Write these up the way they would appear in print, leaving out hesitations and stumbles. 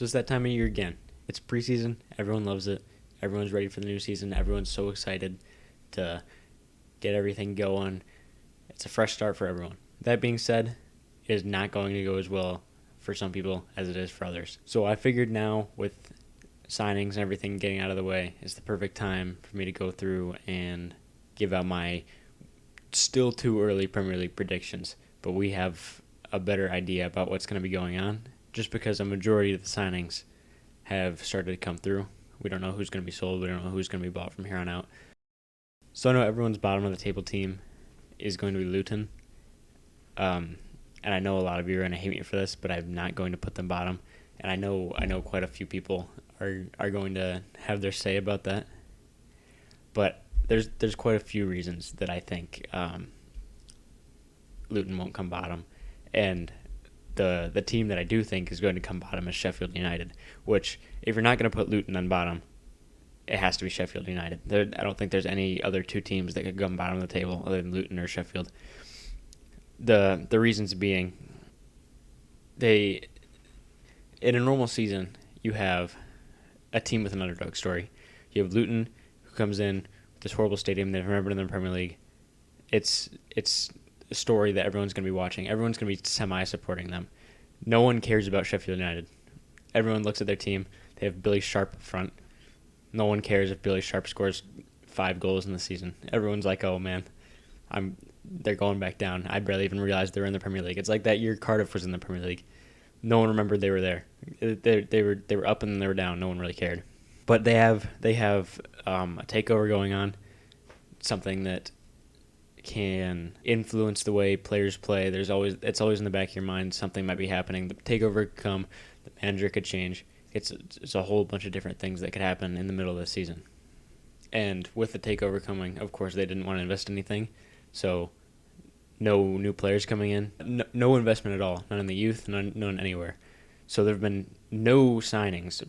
Just that time of year again. It's preseason. Everyone loves it. Everyone's ready for the new season. Everyone's so excited to get everything going. It's a fresh start for everyone. That being said, it is not going to go as well for some people as it is for others. So I figured now, with signings and everything getting out of the way, is the perfect time for me to go through and give out my still too early Premier League predictions. But we have a better idea about what's going to be going on just because a majority of the signings have started to come through. We don't know who's going to be sold. We don't know who's going to be bought from here on out. So I know everyone's bottom of the table team is going to be Luton. And I know a lot of you are going to hate me for this, but I'm not going to put them bottom. And I know quite a few people are going to have their say about that. But there's quite a few reasons that I think Luton won't come bottom. And the team that I do think is going to come bottom is Sheffield United, which, if you're not going to put Luton on bottom, it has to be Sheffield United. I don't think there's any other two teams that could come bottom of the table other than Luton or Sheffield. The reasons being, in a normal season, you have a team with an underdog story. You have Luton, who comes in with this horrible stadium. They've never been in the Premier League. It's a story that everyone's going to be watching. Everyone's going to be semi-supporting them. No one cares about Sheffield United. Everyone looks at their team. They have Billy Sharp up front. No one cares if Billy Sharp scores 5 goals in the season. Everyone's like, oh man, they're going back down. I barely even realized they were in the Premier League. It's like that year Cardiff was in the Premier League. No one remembered they were there. They were up and then they were down. No one really cared. But they have a takeover going on, something that can influence the way players play. It's always in the back of your mind something might be happening. The takeover could come, the manager could change. It's a whole bunch of different things that could happen in the middle of the season. And with the takeover coming, of course, they didn't want to invest anything, so no new players coming in, no investment at all, none in the youth, none anywhere. So there have been no signings.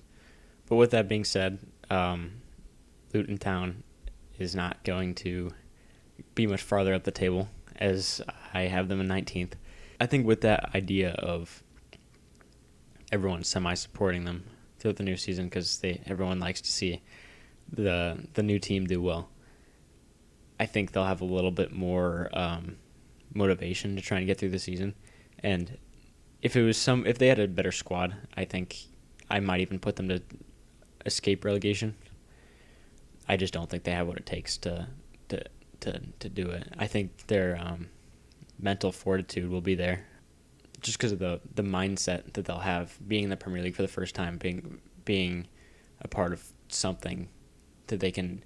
But with that being said, Luton Town is not going to be much farther up the table, as I have them in 19th. I think with that idea of everyone semi-supporting them throughout the new season, because everyone likes to see the new team do well, I think they'll have a little bit more motivation to try and get through the season. And if they had a better squad, I think I might even put them to escape relegation. I just don't think they have what it takes to do it. I think their mental fortitude will be there, just because of the mindset that they'll have being in the Premier League for the first time, being a part of something that they can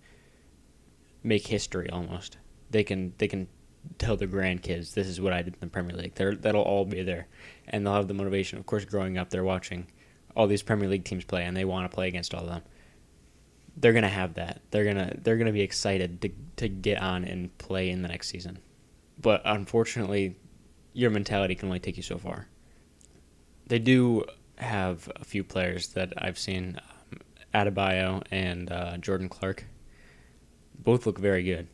make history almost. They can tell their grandkids, this is what I did in the Premier League. That'll all be there, and they'll have the motivation. Of course, growing up, they're watching all these Premier League teams play, and they want to play against all of them. They're gonna have that. They're gonna be excited to get on and play in the next season. But unfortunately, your mentality can only take you so far. They do have a few players that I've seen, Adebayo and Jordan Clark. Both look very good.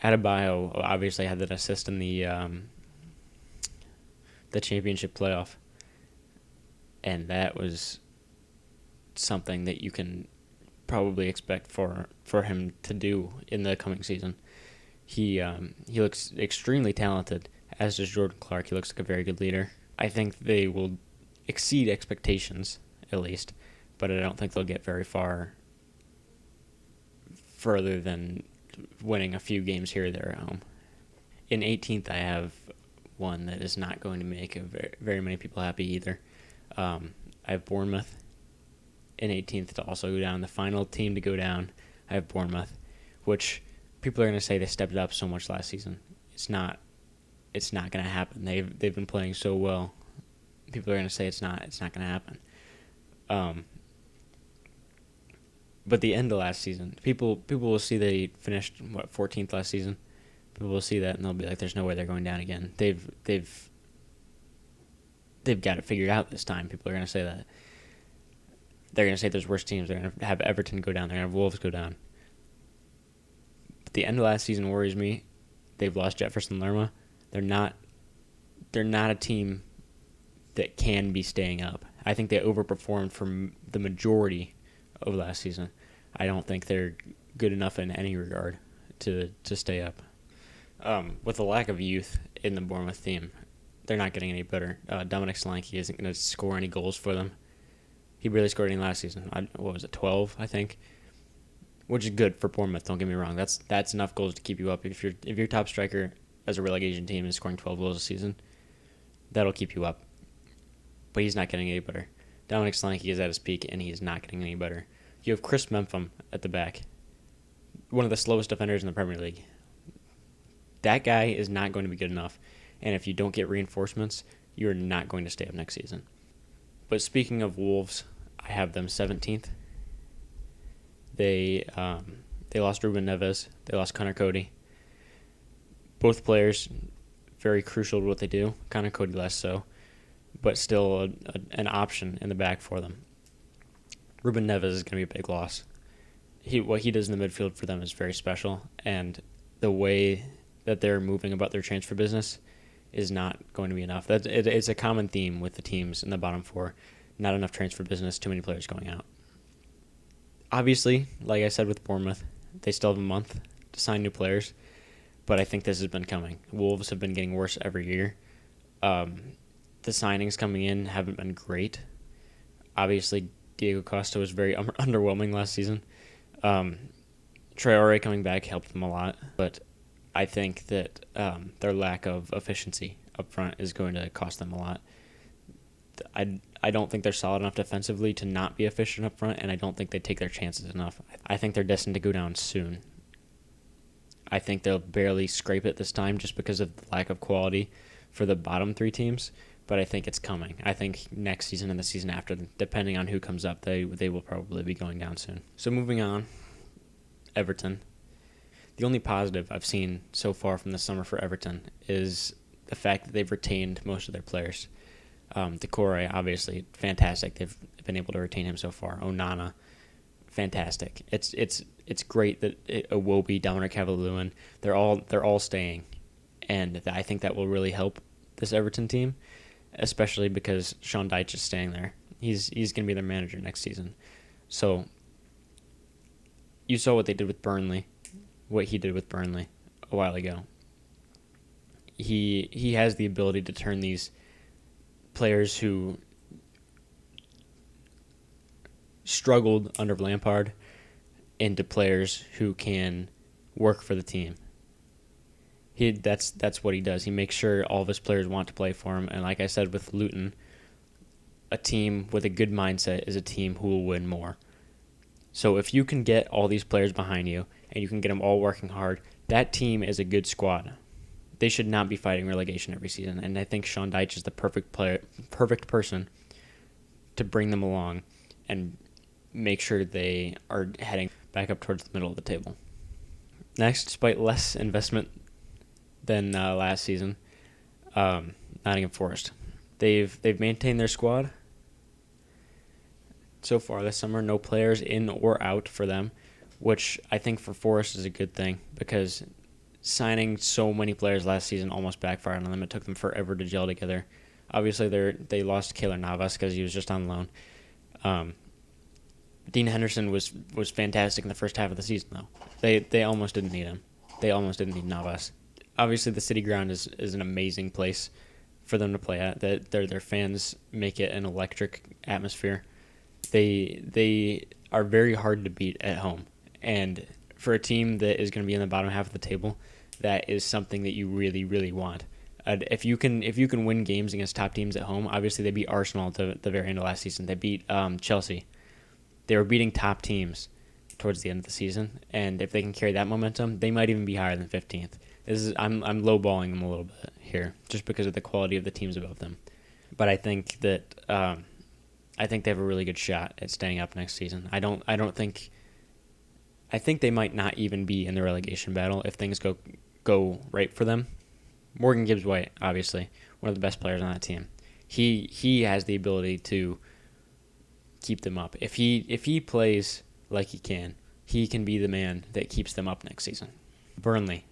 Adebayo obviously had that assist in the championship playoff, and that was something that you can probably expect for him to do in the coming season. He looks extremely talented, as does Jordan Clark. He looks like a very good leader. I think they will exceed expectations, at least, but I don't think they'll get very further than winning a few games here or there at home. In 18th, I have one that is not going to make very many people happy either. I have Bournemouth in 18th to also go down. The final team to go down, I have Bournemouth, which people are going to say they stepped it up so much last season. It's not going to happen. They've been playing so well. People are going to say it's not going to happen. But the end of last season, people will see they finished 14th last season. People will see that and they'll be like, "There's no way they're going down again." They've got it figured out this time. People are going to say that. They're going to say there's worse teams. They're going to have Everton go down. They're going to have Wolves go down. But the end of last season worries me. They've lost Jefferson Lerma. They're not a team that can be staying up. I think they overperformed for the majority of last season. I don't think they're good enough in any regard to stay up. With the lack of youth in the Bournemouth team, they're not getting any better. Dominic Solanke isn't going to score any goals for them. He barely scored any last season. 12, I think, which is good for Bournemouth. Don't get me wrong. That's enough goals to keep you up. If your top striker as a relegation team is scoring 12 goals a season, that'll keep you up. But he's not getting any better. Dominic Solanke is at his peak, and he is not getting any better. You have Chris Mempham at the back, one of the slowest defenders in the Premier League. That guy is not going to be good enough, and if you don't get reinforcements, you're not going to stay up next season. But speaking of Wolves, I have them 17th. They lost Ruben Neves. They lost Connor Cody. Both players very crucial to what they do. Connor Cody less so, but still an option in the back for them. Ruben Neves is going to be a big loss. What he does in the midfield for them is very special, and the way that they're moving about their transfer business is not going to be enough. It's a common theme with the teams in the bottom four. Not enough transfer business, too many players going out. Obviously, like I said with Bournemouth, they still have a month to sign new players, but I think this has been coming. Wolves have been getting worse every year. The signings coming in haven't been great. Obviously, Diego Costa was very underwhelming last season. Traore coming back helped them a lot, but I think that their lack of efficiency up front is going to cost them a lot. I don't think they're solid enough defensively to not be efficient up front, and I don't think they take their chances enough. I think they're destined to go down soon. I think they'll barely scrape it this time just because of the lack of quality for the bottom three teams, but I think it's coming. I think next season and the season after, depending on who comes up, they will probably be going down soon. So moving on, Everton. The only positive I've seen so far from the summer for Everton is the fact that they've retained most of their players. Decore, obviously, fantastic. They've been able to retain him so far. Onana, fantastic. It's great that Iwobi, Dominic Calvert-Lewin, they're all staying, and I think that will really help this Everton team, especially because Sean Dyche is staying there. He's going to be their manager next season. So you saw what they did with Burnley, what he did with Burnley a while ago. He has the ability to turn these players who struggled under Lampard into players who can work for the team. That's what he does. He makes sure all of his players want to play for him. And like I said with Luton, a team with a good mindset is a team who will win more. So if you can get all these players behind you and you can get them all working hard, that team is a good squad. They should not be fighting relegation every season, and I think Sean Dyche is the perfect person to bring them along and make sure they are heading back up towards the middle of the table. Next, despite less investment than last season, Nottingham Forest. They've maintained their squad so far this summer. No players in or out for them, which I think for Forest is a good thing because signing so many players last season almost backfired on them. It took them forever to gel together. Obviously, they lost Keylor Navas because he was just on loan. Dean Henderson was fantastic in the first half of the season, though. They almost didn't need him. They almost didn't need Navas. Obviously, the City Ground is an amazing place for them to play at. Their fans make it an electric atmosphere. They are very hard to beat at home, and for a team that is going to be in the bottom half of the table, that is something that you really, really want. If you can win games against top teams at home, obviously they beat Arsenal at the very end of last season. They beat Chelsea. They were beating top teams towards the end of the season, and if they can carry that momentum, they might even be higher than 15th. I'm lowballing them a little bit here, just because of the quality of the teams above them. But I think that they have a really good shot at staying up next season. I think they might not even be in the relegation battle if things go right for them. Morgan Gibbs-White, obviously, one of the best players on that team. He has the ability to keep them up. If he plays like he can be the man that keeps them up next season. Burnley,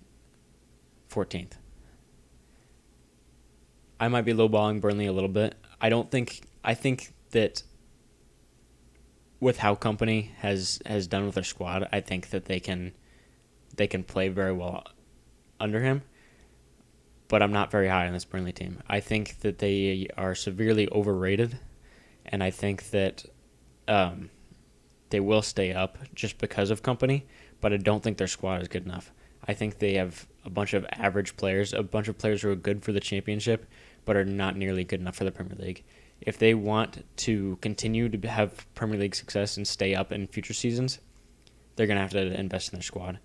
14th. I might be lowballing Burnley a little bit. I think that with how Company has done with their squad, I think that they can play very well under him. But I'm not very high on this Burnley team. I think that they are severely overrated, and I think that they will stay up just because of Company, but I don't think their squad is good enough. I think they have a bunch of average players, a bunch of players who are good for the Championship, but are not nearly good enough for the Premier League. If they want to continue to have Premier League success and stay up in future seasons, they're going to have to invest in their squad.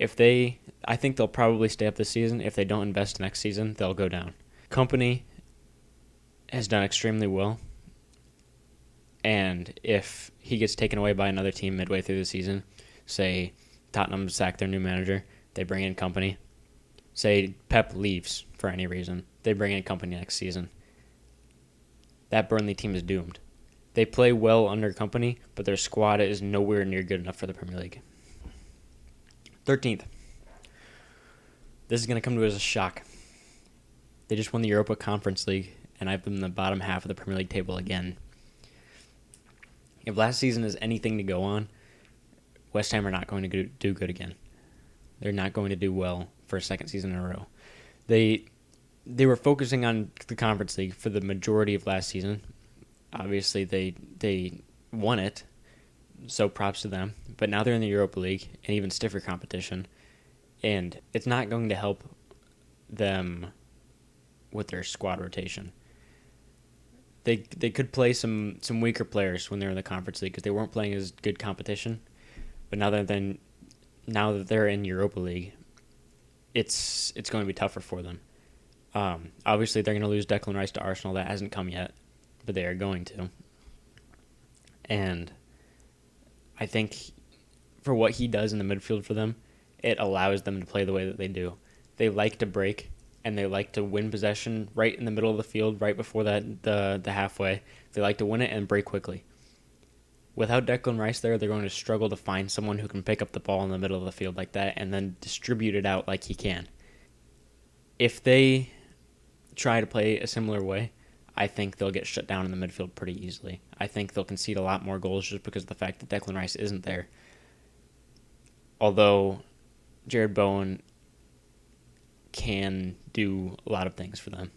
I think they'll probably stay up this season. If they don't invest next season, they'll go down. Company has done extremely well, and if he gets taken away by another team midway through the season, say Tottenham sack their new manager, they bring in Company. Say Pep leaves for any reason, they bring in Company next season. That Burnley team is doomed. They play well under Company, but their squad is nowhere near good enough for the Premier League. 13th. This is going to come to us as a shock. They just won the Europa Conference League, and I've been in the bottom half of the Premier League table again. If last season is anything to go on, West Ham are not going to do good again. They're not going to do well for a second season in a row. They were focusing on the Conference League for the majority of last season. Obviously, they won it, so props to them. But now they're in the Europa League, an even stiffer competition, and it's not going to help them with their squad rotation. They could play some weaker players when they're in the Conference League because they weren't playing as good competition. But now that they're in Europa League, it's going to be tougher for them. Obviously, they're going to lose Declan Rice to Arsenal. That hasn't come yet, but they are going to. And I think for what he does in the midfield for them, it allows them to play the way that they do. They like to break, and they like to win possession right in the middle of the field, right before the halfway. They like to win it and break quickly. Without Declan Rice there, they're going to struggle to find someone who can pick up the ball in the middle of the field like that and then distribute it out like he can. If they try to play a similar way, I think they'll get shut down in the midfield pretty easily. I think they'll concede a lot more goals just because of the fact that Declan Rice isn't there. Although Jared Bowen can do a lot of things for them.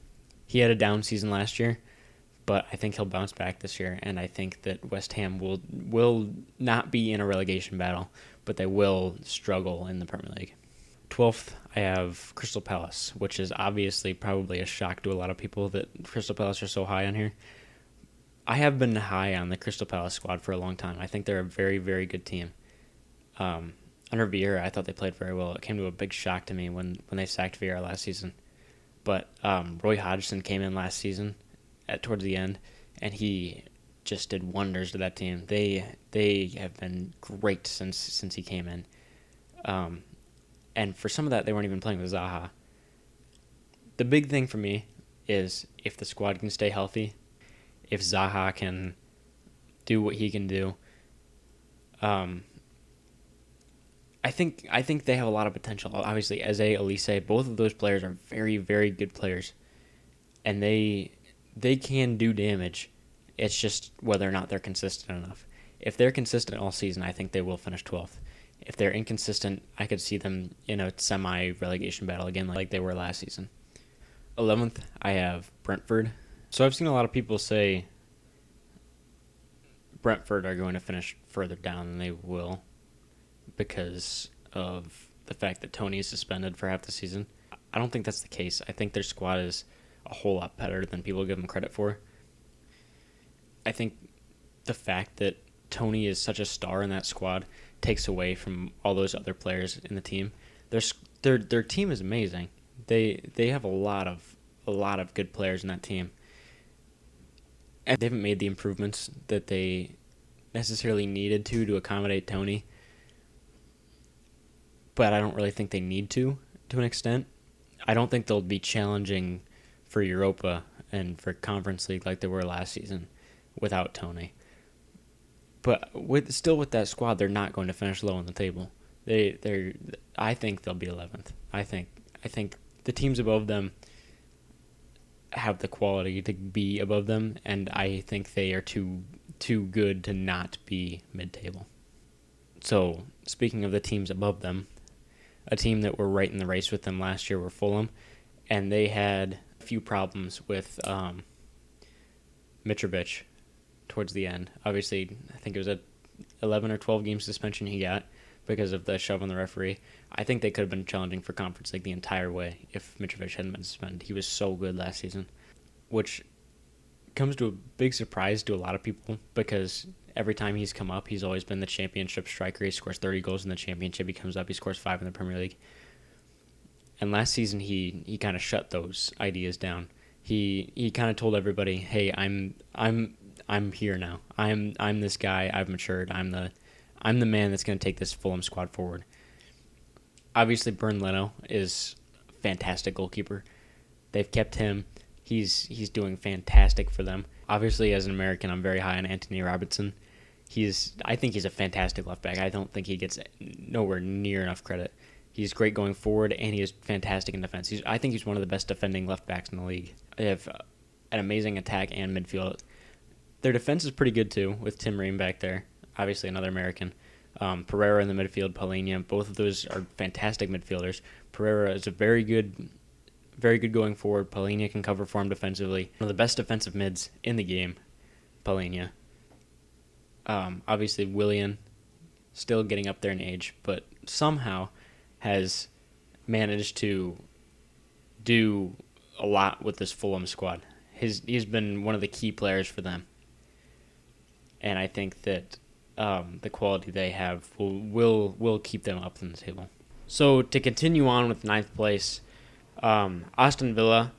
He had a down season last year, but I think he'll bounce back this year, and I think that West Ham will not be in a relegation battle, but they will struggle in the Premier League. 12th, I have Crystal Palace, which is obviously probably a shock to a lot of people that Crystal Palace are so high on here. I have been high on the Crystal Palace squad for a long time. I think they're a very, very good team. Under Vieira, I thought they played very well. It came to a big shock to me when they sacked Vieira last season. But Roy Hodgson came in last season towards the end, and he just did wonders to that team. They have been great since he came in. And for some of that, they weren't even playing with Zaha. The big thing for me is if the squad can stay healthy, if Zaha can do what he can do, I think they have a lot of potential. Obviously, Eze, Elise, both of those players are very, very good players, and they can do damage. It's just whether or not they're consistent enough. If they're consistent all season, I think they will finish 12th. If they're inconsistent, I could see them in a semi-relegation battle again like they were last season. 11th, I have Brentford. So I've seen a lot of people say Brentford are going to finish further down than they will because of the fact that Tony is suspended for half the season. I don't think that's the case. I think their squad is a whole lot better than people give them credit for. I think the fact that Tony is such a star in that squad takes away from all those other players in the team. Their team is amazing. They have a lot of good players in that team. And they haven't made the improvements that they necessarily needed to accommodate Tony. But I don't really think they need to an extent. I don't think they'll be challenging for Europa and for Conference League like they were last season without Tony. But with that squad, they're not going to finish low on the table. I think they'll be 11th. I think the teams above them have the quality to be above them, and I think they are too good to not be mid-table. So, speaking of the teams above them, a team that were right in the race with them last year were Fulham, and they had a few problems with Mitrovic towards the end. Obviously, I think it was a 11 or 12 game suspension he got because of the shove on the referee. I think they could have been challenging for Conference League the entire way if Mitrovic hadn't been suspended. He was so good last season, which comes to a big surprise to a lot of people because every time he's come up, he's always been the championship striker. He scores 30 goals in the championship. He comes up, he scores 5 in the Premier League. And last season, he kind of shut those ideas down. He kind of told everybody, "Hey, I'm here now. I'm this guy. I've matured. I'm the man that's going to take this Fulham squad forward." Obviously, Bernd Leno is a fantastic goalkeeper. They've kept him. He's doing fantastic for them. Obviously, as an American, I'm very high on Anthony Robertson. I think he's a fantastic left back. I don't think he gets nowhere near enough credit. He's great going forward, and he is fantastic in defense. I think he's one of the best defending left backs in the league. They have an amazing attack and midfield. Their defense is pretty good, too, with Tim Ream back there. Obviously, another American. Pereira in the midfield, Palhinha. Both of those are fantastic midfielders. Pereira is a very good going forward. Palhinha can cover for him defensively. One of the best defensive mids in the game, Palhinha. Obviously, Willian, still getting up there in age, but somehow has managed to do a lot with this Fulham squad. He's been one of the key players for them. And I think that the quality they have will keep them up in the table. So to continue on with ninth place, Aston Villa,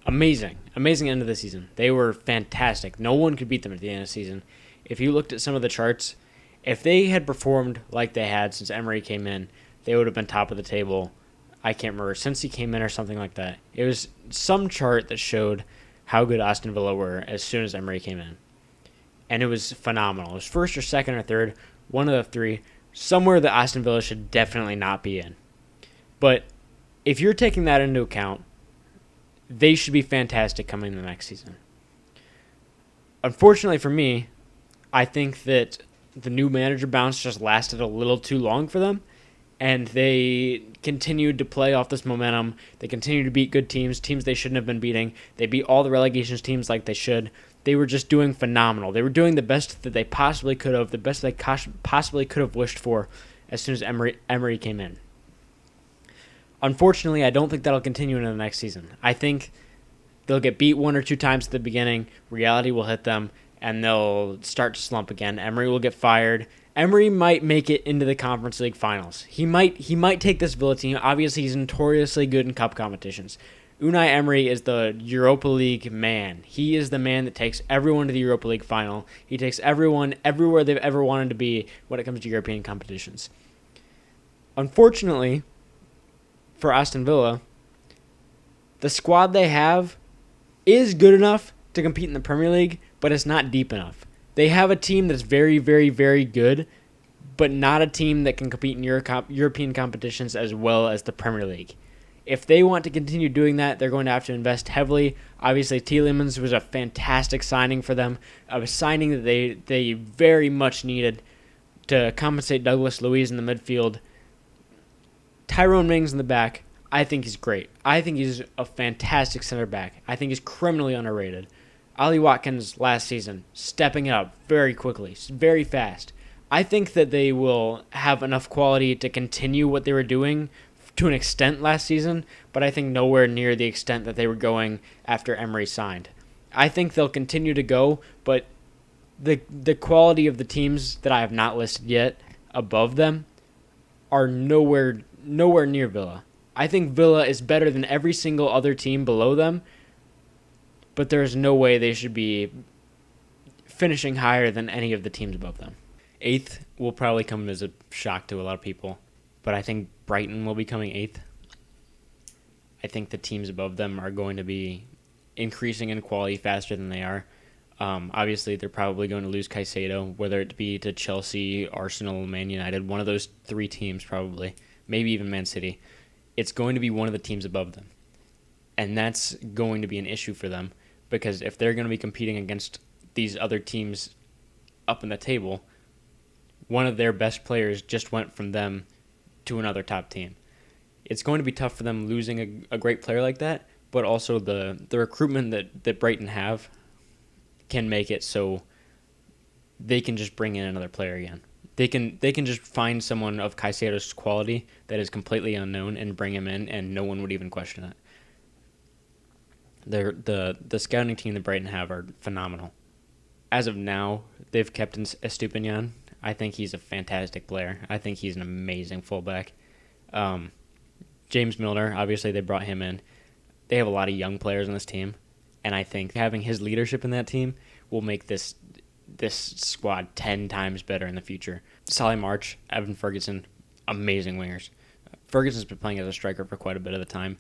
amazing end of the season. They were fantastic. No one could beat them at the end of the season. If you looked at some of the charts, if they had performed like they had since Emery came in, they would have been top of the table. I can't remember, since he came in or something like that. It was some chart that showed how good Aston Villa were as soon as Emery came in. And it was phenomenal. It was first or second or third, one of the three, somewhere that Aston Villa should definitely not be in. But if you're taking that into account, they should be fantastic coming in the next season. Unfortunately for me, I think that the new manager bounce just lasted a little too long for them, and they continued to play off this momentum. They continued to beat good teams they shouldn't have been beating. They beat all the relegation teams like they should. They were just doing phenomenal. They were doing the best that they possibly could have, the best they possibly could have wished for as soon as Emery came in. Unfortunately, I don't think that'll continue into the next season. I think they'll get beat one or two times at the beginning. Reality will hit them, and they'll start to slump again. Emery will get fired. Emery might make it into the Conference League finals. He might take this Villa team. Obviously, he's notoriously good in cup competitions. Unai Emery is the Europa League man. He is the man that takes everyone to the Europa League final. He takes everyone everywhere they've ever wanted to be when it comes to European competitions. Unfortunately, for Aston Villa, the squad they have is good enough to compete in the Premier League, but it's not deep enough. They have a team that's very, very, very good, but not a team that can compete in European competitions as well as the Premier League. If they want to continue doing that, they're going to have to invest heavily. Obviously, Tielemans was a fantastic signing for them, a signing that they very much needed to compensate Douglas Luiz in the midfield. Tyrone Mings in the back, I think he's great. I think he's a fantastic center back. I think he's criminally underrated. Ollie Watkins last season, stepping it up very quickly, very fast. I think that they will have enough quality to continue what they were doing to an extent last season, but I think nowhere near the extent that they were going after Emery signed. I think they'll continue to go, but the quality of the teams that I have not listed yet above them are nowhere near Villa. I think Villa is better than every single other team below them, but there's no way they should be finishing higher than any of the teams above them. Eighth will probably come as a shock to a lot of people, but I think Brighton will be coming eighth. I think the teams above them are going to be increasing in quality faster than they are. Obviously, they're probably going to lose Caicedo, whether it be to Chelsea, Arsenal, Man United, one of those three teams probably, maybe even Man City. It's going to be one of the teams above them. And that's going to be an issue for them because if they're going to be competing against these other teams up in the table, one of their best players just went from them to another top team. It's going to be tough for them losing a great player like that, but also the recruitment that Brighton have can make it so they can just bring in another player again. They can just find someone of Caicedo's quality that is completely unknown and bring him in, and no one would even question it. The scouting team that Brighton have are phenomenal. As of now, they've kept Estupiñán. I think he's a fantastic player. I think he's an amazing fullback. James Milner, obviously they brought him in. They have a lot of young players on this team, and I think having his leadership in that team will make this squad 10 times better in the future. Solly March, Evan Ferguson, amazing wingers. Ferguson's been playing as a striker for quite a bit of the time.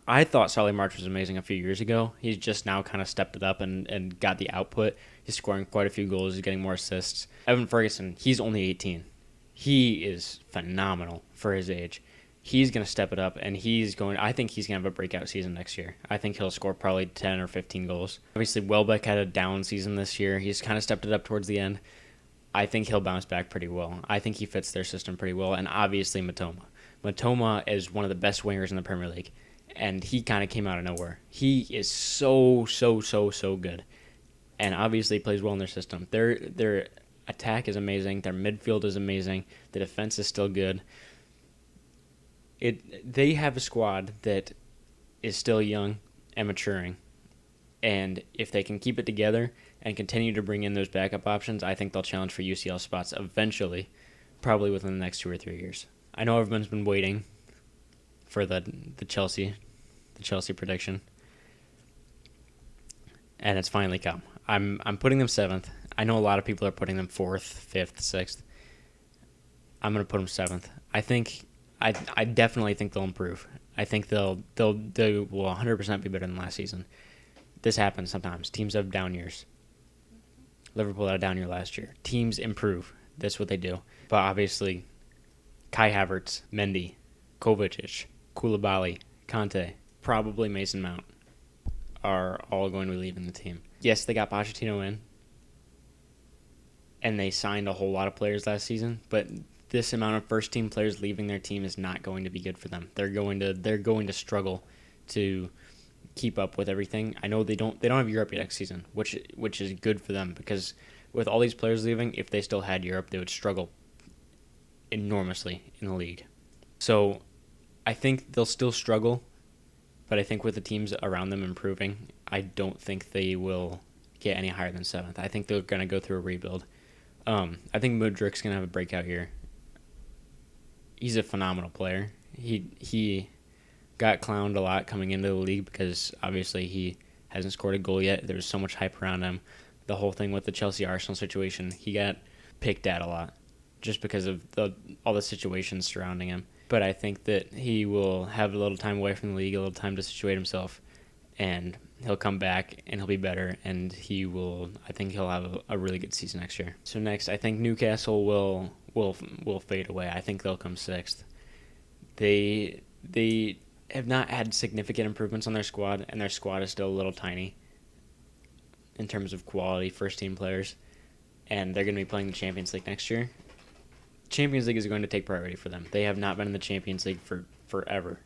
I thought Solly March was amazing a few years ago. He's just now kind of stepped it up and got the output. He's scoring quite a few goals. He's getting more assists. Evan Ferguson, he's only 18. He is phenomenal for his age. He's going to step it up, and I think he's going to have a breakout season next year. I think he'll score probably 10 or 15 goals. Obviously, Welbeck had a down season this year. He's kind of stepped it up towards the end. I think he'll bounce back pretty well. I think he fits their system pretty well, and obviously Mitoma. Mitoma is one of the best wingers in the Premier League, and he kind of came out of nowhere. He is so good, and obviously plays well in their system. Their attack is amazing. Their midfield is amazing. The defense is still good. They have a squad that is still young and maturing, and if they can keep it together and continue to bring in those backup options, I think they'll challenge for UCL spots eventually, probably within the next 2 or 3 years. I know everyone's been waiting for the Chelsea prediction, and it's finally come. I'm putting them 7th. I know a lot of people are putting them 4th, 5th, 6th. I'm going to put them 7th. I definitely think they'll improve. I think they will 100% be better than last season. This happens sometimes. Teams have down years. Liverpool had a down year last year. Teams improve. That's what they do. But obviously, Kai Havertz, Mendy, Kovacic, Koulibaly, Kante, probably Mason Mount are all going to be leaving the team. Yes, they got Pochettino in, and they signed a whole lot of players last season, but this amount of first-team players leaving their team is not going to be good for them. They're going to struggle to keep up with everything. I know they don't have Europe yet next season, which is good for them because with all these players leaving, if they still had Europe, they would struggle enormously in the league. So I think they'll still struggle, but I think with the teams around them improving, I don't think they will get any higher than 7th. I think they're going to go through a rebuild. I think Mudryk's going to have a breakout year. He's a phenomenal player. He got clowned a lot coming into the league because obviously he hasn't scored a goal yet. There was so much hype around him. The whole thing with the Chelsea-Arsenal situation, he got picked at a lot just because of all the situations surrounding him. But I think that he will have a little time away from the league, a little time to situate himself, and he'll come back and he'll be better, and I think he'll have a really good season next year. So next, I think Newcastle will fade away. I think they'll come 6th. They have not had significant improvements on their squad, and their squad is still a little tiny in terms of quality first-team players, and they're going to be playing the Champions League next year. Champions League is going to take priority for them. They have not been in the Champions League for forever.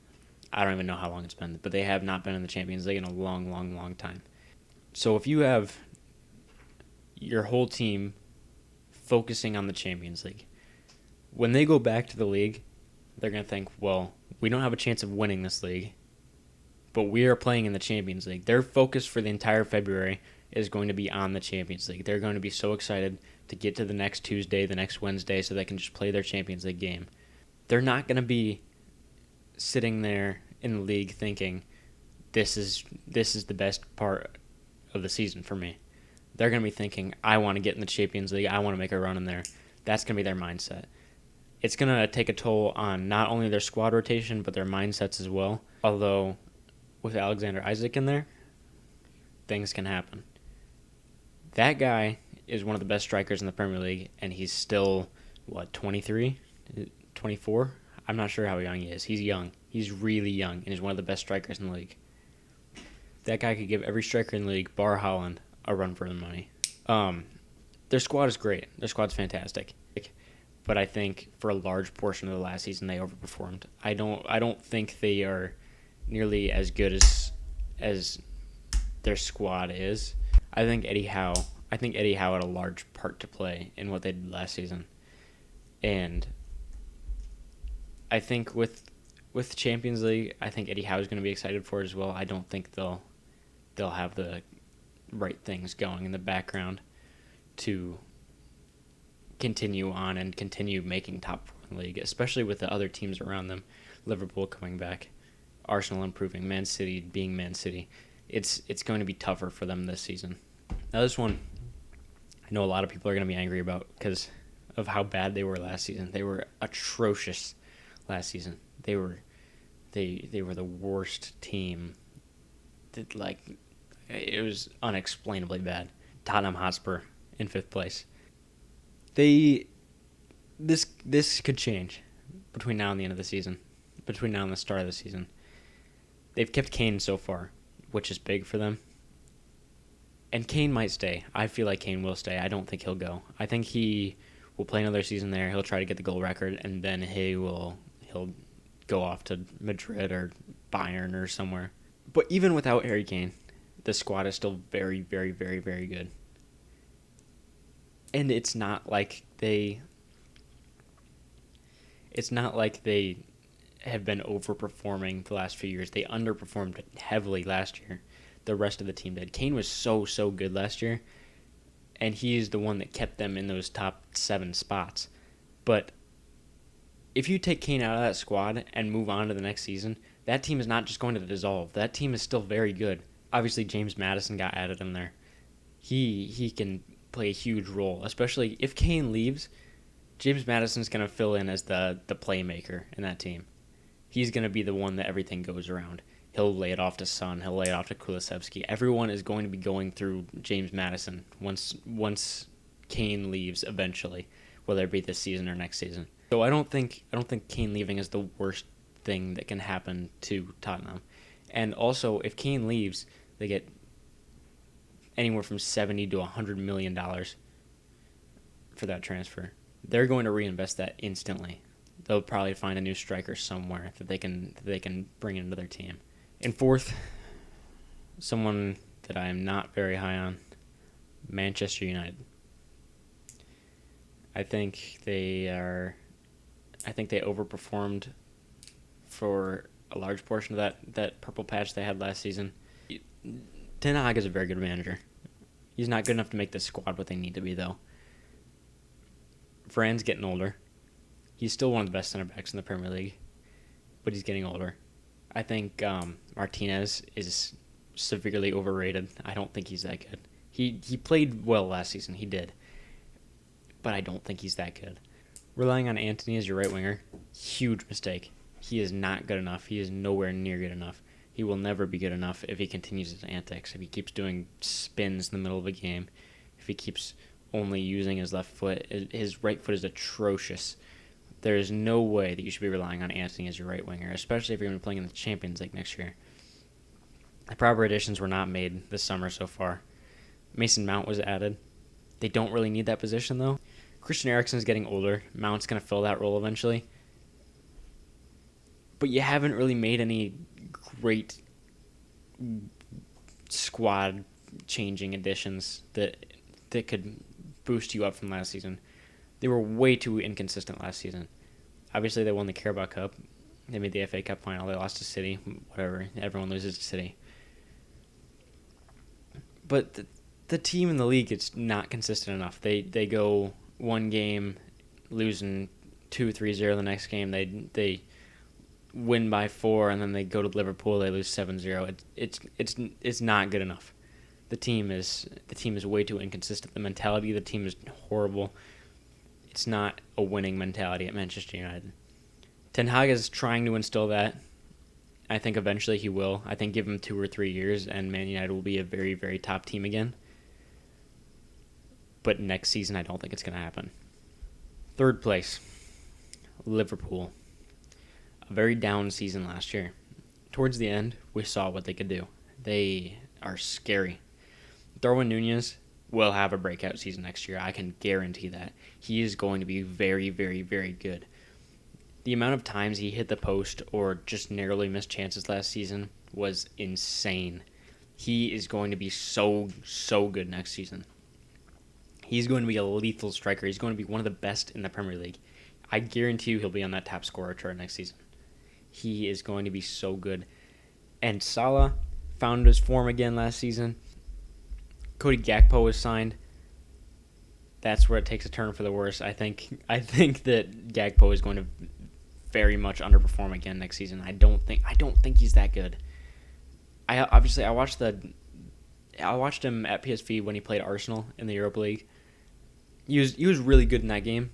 I don't even know how long it's been, but they have not been in the Champions League in a long time. So if you have your whole team focusing on the Champions League, when they go back to the league, they're going to think, well, we don't have a chance of winning this league, but we are playing in the Champions League. Their focus for the entire February is going to be on the Champions League. They're going to be so excited to get to the next Tuesday, the next Wednesday, so they can just play their Champions League game. They're not going to be sitting there in the league thinking, this is the best part of the season for me. They're going to be thinking, I want to get in the Champions League. I want to make a run in there. That's going to be their mindset. It's going to take a toll on not only their squad rotation, but their mindsets as well. Although, with Alexander Isak in there, things can happen. That guy is one of the best strikers in the Premier League, and he's still, 23? 24? I'm not sure how young he is. He's young. He's really young, and he's one of the best strikers in the league. That guy could give every striker in the league, bar Holland, a run for their money. Their squad is great. Their squad's fantastic. But I think for a large portion of the last season they overperformed. I don't think they are nearly as good as their squad is. I think Eddie Howe had a large part to play in what they did last season. And I think with Champions League, I think Eddie Howe is going to be excited for it as well. I don't think they'll have the right things going in the background to continue on and continue making top 4 in the league, especially with the other teams around them. Liverpool coming back, Arsenal improving, Man City being Man City. It's going to be tougher for them this season. Now this one, I know a lot of people are going to be angry about because of how bad they were last season. They were atrocious last season. They were the worst team. It was unexplainably bad. Tottenham Hotspur in 5th place. This could change between now and the end of the season. Between now and the start of the season. They've kept Kane so far, which is big for them. And Kane might stay. I feel like Kane will stay. I don't think he'll go. I think he will play another season there. He'll try to get the goal record, and then he'll go off to Madrid or Bayern or somewhere. But even without Harry Kane, the squad is still very, very, very, very good. And it's not like they have been overperforming the last few years. They underperformed heavily last year. The rest of the team did. Kane was so good last year, and he's the one that kept them in those top 7 spots. But if you take Kane out of that squad and move on to the next season, that team is not just going to dissolve. That team is still very good. Obviously, James Maddison got added in there. He can play a huge role, especially if Kane leaves. James Maddison's going to fill in as the playmaker in that team. He's going to be the one that everything goes around. He'll lay it off to Son. He'll lay it off to Kulusevski. Everyone is going to be going through James Maddison once Kane leaves eventually, whether it be this season or next season. So I don't think Kane leaving is the worst thing that can happen to Tottenham. And also, if Kane leaves, they get anywhere from $70 to $100 million for that transfer. They're going to reinvest that instantly. They'll probably find a new striker somewhere that they can bring into their team. In 4th, someone that I am not very high on, Manchester United. I think they overperformed for a large portion of that purple patch they had last season. Ten Hag is a very good manager. He's not good enough to make the squad what they need to be, though. Varane's getting older. He's still one of the best center backs in the Premier League, but he's getting older. I think Martinez is severely overrated. I don't think he's that good. He played well last season. He did. But I don't think he's that good. Relying on Antony as your right winger, huge mistake. He is not good enough. He is nowhere near good enough. He will never be good enough if he continues his antics, if he keeps doing spins in the middle of a game, if he keeps only using his left foot. His right foot is atrocious. There is no way that you should be relying on Antony as your right winger, especially if you're going to be playing in the Champions League next year. The proper additions were not made this summer so far. Mason Mount was added. They don't really need that position, though. Christian Eriksen is getting older. Mount's going to fill that role eventually. But you haven't really made any great squad-changing additions that could boost you up from last season. They were way too inconsistent last season. Obviously, they won the Carabao Cup. They made the FA Cup final. They lost to City. Whatever. Everyone loses to City. But the team in the league is not consistent enough. They go one game losing 2-3-0 the next game. They win by 4, and then they go to Liverpool. They lose 7-0. It's not good enough. The team is way too inconsistent. The mentality of the team is horrible. It's not a winning mentality at Manchester United. Ten Hag is trying to instill that. I think eventually he will. I think give him 2 or 3 years, and Man United will be a very, very top team again. But next season, I don't think it's going to happen. 3rd place, Liverpool. A very down season last year. Towards the end, we saw what they could do. They are scary. Darwin Nunez will have a breakout season next year. I can guarantee that. He is going to be very, very, very good. The amount of times he hit the post or just narrowly missed chances last season was insane. He is going to be so, so good next season. He's going to be a lethal striker. He's going to be one of the best in the Premier League. I guarantee you he'll be on that top scorer chart next season. He is going to be so good. And Salah found his form again last season. Cody Gakpo was signed. That's where it takes a turn for the worse. I think that Gakpo is going to very much underperform again next season. I don't think he's that good. I watched him at PSV when he played Arsenal in the Europa League. He was really good in that game.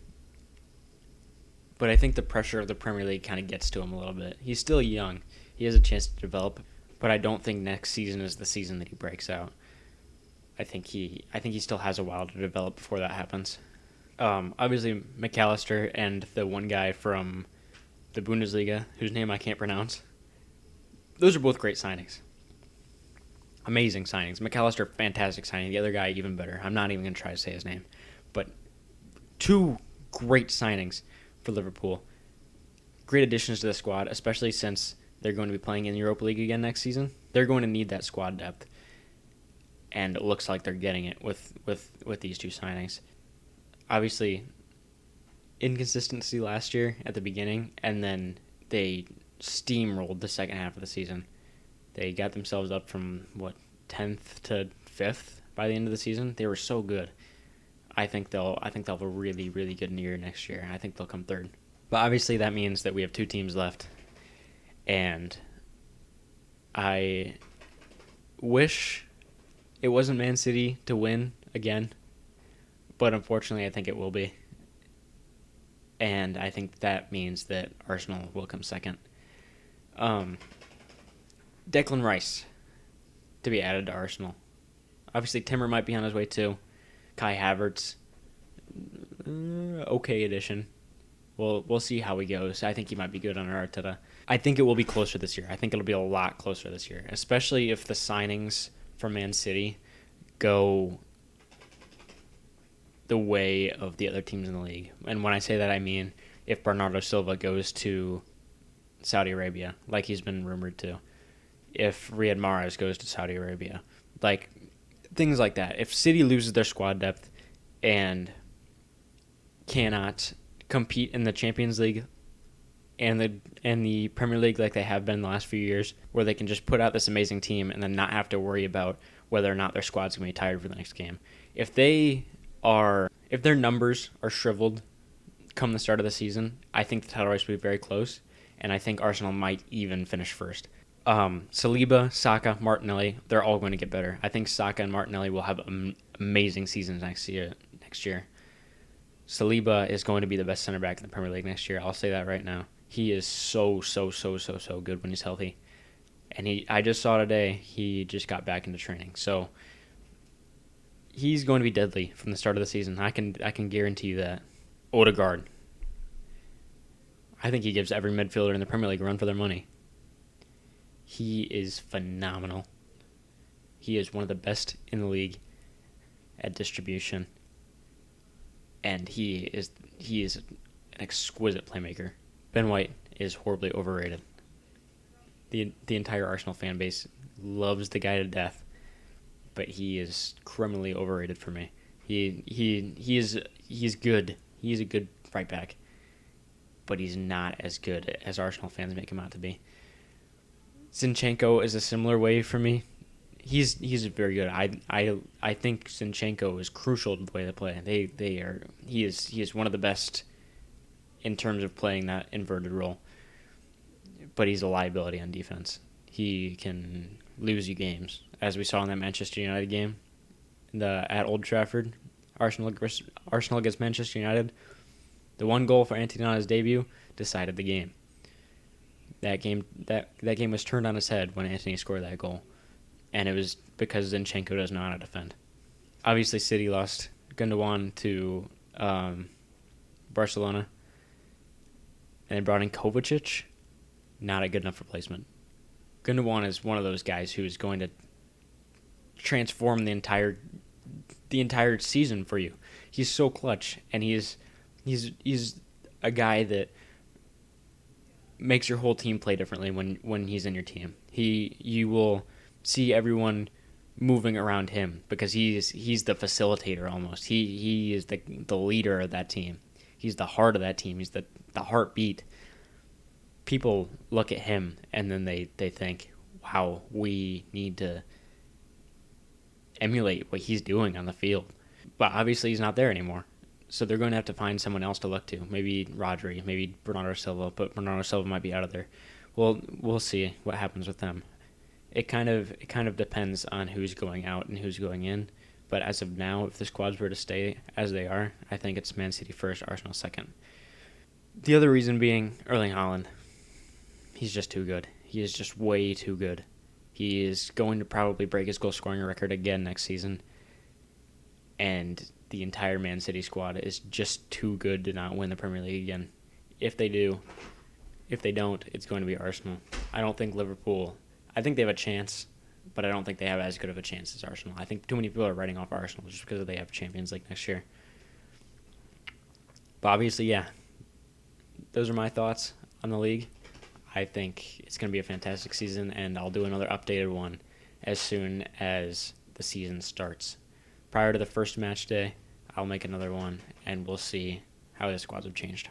But I think the pressure of the Premier League kind of gets to him a little bit. He's still young. He has a chance to develop, but I don't think next season is the season that he breaks out. I think he still has a while to develop before that happens. Obviously, McAllister and the one guy from the Bundesliga, whose name I can't pronounce, those are both great signings. Amazing signings. McAllister, fantastic signing. The other guy, even better. I'm not even going to try to say his name. But two great signings for Liverpool. Great additions to the squad, especially since they're going to be playing in the Europa League again next season. They're going to need that squad depth. And it looks like they're getting it with these two signings. Obviously, inconsistency last year at the beginning, and then they steamrolled the second half of the season. They got themselves up from 10th to 5th by the end of the season. They were so good. I think they'll have a really, really good year next year. I think they'll come third. But obviously that means that we have two teams left. And I wish it wasn't Man City to win again. But unfortunately I think it will be. And I think that means that Arsenal will come second. Declan Rice to be added to Arsenal. Obviously Timber might be on his way too. Kai Havertz, okay addition. We'll see how he goes. I think he might be good under Arteta. I think it will be closer this year. I think it'll be a lot closer this year, especially if the signings from Man City go the way of the other teams in the league. And when I say that, I mean if Bernardo Silva goes to Saudi Arabia, like he's been rumored to. If Riyad Mahrez goes to Saudi Arabia. Like, things like that. If City loses their squad depth and cannot compete in the Champions League and the Premier League like they have been the last few years, where they can just put out this amazing team and then not have to worry about whether or not their squad's going to be tired for the next game. If their numbers are shriveled come the start of the season, I think the title race will be very close, and I think Arsenal might even finish first. Saliba, Saka, Martinelli, they're all going to get better. I think Saka and Martinelli will have amazing seasons next year. Saliba is going to be the best center back in the Premier League next year. I'll say that right now. He is so good when he's healthy. And I just saw today he just got back into training. So he's going to be deadly from the start of the season. I can guarantee you that. Odegaard. I think he gives every midfielder in the Premier League a run for their money. He is phenomenal. He is one of the best in the league at distribution. And he is an exquisite playmaker. Ben White is horribly overrated. The entire Arsenal fan base loves the guy to death, but he is criminally overrated for me. He's good. He's a good right back, but he's not as good as Arsenal fans make him out to be. Zinchenko is a similar way for me. He's very good. I think Zinchenko is crucial to the way they play. He is one of the best in terms of playing that inverted role. But he's a liability on defense. He can lose you games, as we saw in that Manchester United game, at Old Trafford. Arsenal against Manchester United. The one goal for Antony on his debut decided the game. That game was turned on its head when Antony scored that goal, and it was because Zinchenko doesn't know how to defend. Obviously, City lost Gundogan to Barcelona, and they brought in Kovacic. Not a good enough replacement. Gundogan is one of those guys who is going to transform the entire season for you. He's so clutch, and he's a guy that makes your whole team play differently when he's in your team. You will see everyone moving around him because he's the facilitator almost. He is the leader of that team. He's the heart of that team. He's the heartbeat. People look at him and then they think, wow, we need to emulate what he's doing on the field. But obviously he's not there anymore. So they're going to have to find someone else to look to. Maybe Rodri, maybe Bernardo Silva, but Bernardo Silva might be out of there. Well, we'll see what happens with them. It kind of depends on who's going out and who's going in. But as of now, if the squads were to stay as they are, I think it's Man City first, Arsenal second. The other reason being Erling Haaland. He's just too good. He is just way too good. He is going to probably break his goal-scoring record again next season. And the entire Man City squad is just too good to not win the Premier League again. If they do, if they don't, it's going to be Arsenal. I don't think Liverpool... I think they have a chance, but I don't think they have as good of a chance as Arsenal. I think too many people are writing off Arsenal just because they have Champions League next year. But obviously, yeah, those are my thoughts on the league. I think it's going to be a fantastic season, and I'll do another updated one as soon as the season starts. Prior to the first match day, I'll make another one, and we'll see how the squads have changed.